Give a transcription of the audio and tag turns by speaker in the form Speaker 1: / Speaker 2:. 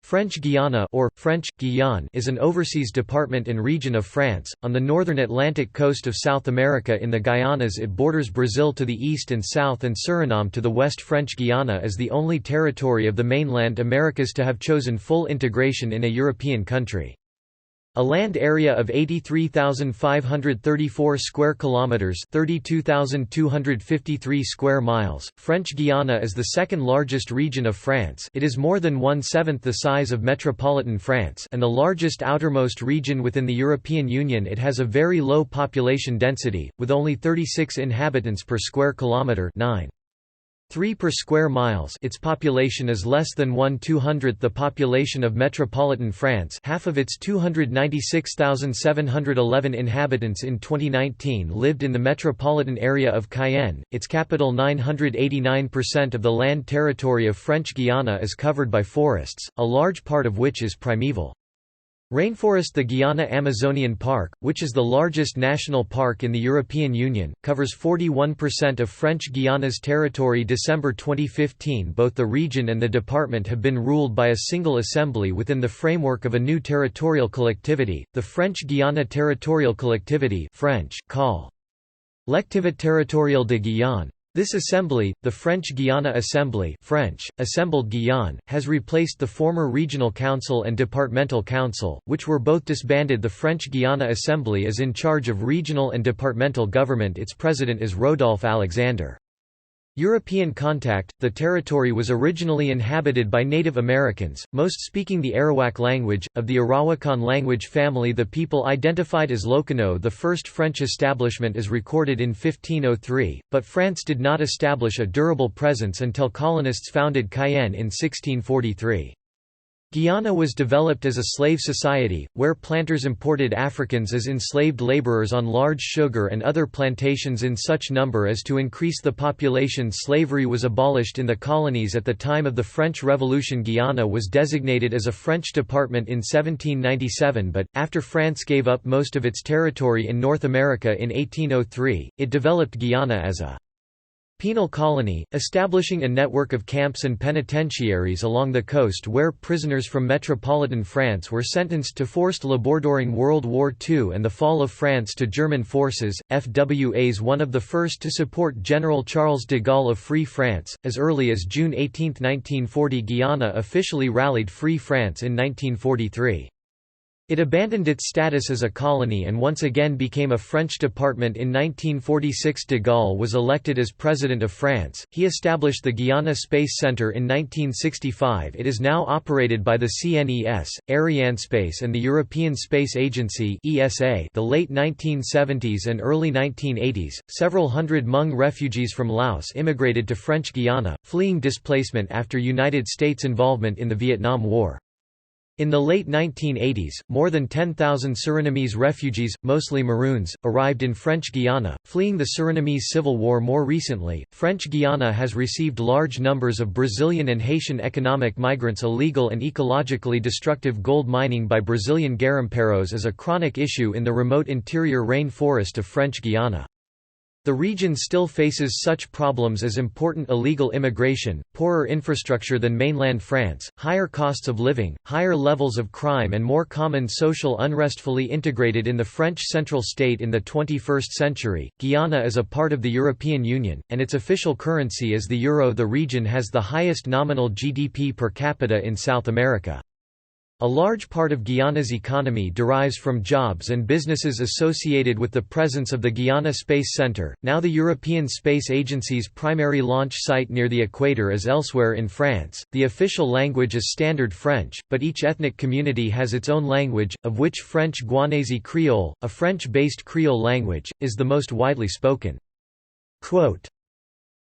Speaker 1: French Guiana or French Guyane is an overseas department and region of France, on the northern Atlantic coast of South America. In the Guianas it borders Brazil to the east and south and Suriname to the west. French Guiana is the only territory of the mainland Americas to have chosen full integration in a European country. A land area of 83,534 square kilometers, 32,253 square miles. French Guiana is the second largest region of France. It is more than 1/7 the size of metropolitan France and the largest outermost region within the European Union. It has a very low population density, with only 36 inhabitants per square kilometer, 9.3 per square miles. Its population is less than 1/200th the population of metropolitan France. Half of its 296,711 inhabitants in 2019 lived in the metropolitan area of Cayenne, its capital. 989% of the land territory of French Guiana is covered by forests, a large part of which is primeval. Rainforest. The Guiana Amazonian Park, which is the largest national park in the European Union, covers 41% of French Guiana's territory. December 2015. Both the region and the department have been ruled by a single assembly within the framework of a new territorial collectivity, the French Guiana Territorial Collectivity, French, Col. Collectivité territoriale de Guyane. This assembly, the French Guiana Assembly, French, Assembled Guyane, has replaced the former Regional Council and Departmental Council, which were both disbanded. The French Guiana Assembly is in charge of regional and departmental government. Its president is Rodolphe Alexander. European contact. The territory was originally inhabited by Native Americans, most speaking the Arawak language, of the Arawakan language family. The people identified as Locano. The first French establishment is recorded in 1503, but France did not establish a durable presence until colonists founded Cayenne in 1643. Guyana was developed as a slave society, where planters imported Africans as enslaved laborers on large sugar and other plantations in such number as to increase the population. Slavery was abolished in the colonies at the time of the French Revolution. Guyana was designated as a French department in 1797, but, after France gave up most of its territory in North America in 1803, it developed Guyana as a penal colony, establishing a network of camps and penitentiaries along the coast where prisoners from metropolitan France were sentenced to forced labor. During World War II and the fall of France to German forces, FWA's one of the first to support General Charles de Gaulle of Free France. As early as June 18, 1940, Guyana officially rallied Free France in 1943. It abandoned its status as a colony and once again became a French department in 1946. De Gaulle was elected as President of France. He established the Guiana Space Centre in 1965. It is now operated by the CNES, Arianespace and the European Space Agency (ESA). The late 1970s and early 1980s, several hundred Hmong refugees from Laos immigrated to French Guiana, fleeing displacement after United States involvement in the Vietnam War. In the late 1980s, more than 10,000 Surinamese refugees, mostly Maroons, arrived in French Guiana, fleeing the Surinamese Civil War. More recently, French Guiana has received large numbers of Brazilian and Haitian economic migrants. Illegal and ecologically destructive gold mining by Brazilian garimpeiros is a chronic issue in the remote interior rain forest of French Guiana. The region still faces such problems as important illegal immigration, poorer infrastructure than mainland France, higher costs of living, higher levels of crime and more common social unrest. Fully integrated in the French central state in the 21st century, Guyana is a part of the European Union, and its official currency is the euro. The region has the highest nominal GDP per capita in South America. A large part of Guyana's economy derives from jobs and businesses associated with the presence of the Guiana Space Centre, now the European Space Agency's primary launch site near the equator. As elsewhere in France, the official language is Standard French, but each ethnic community has its own language, of which French Guanese Creole, a French-based Creole language, is the most widely spoken. Quote,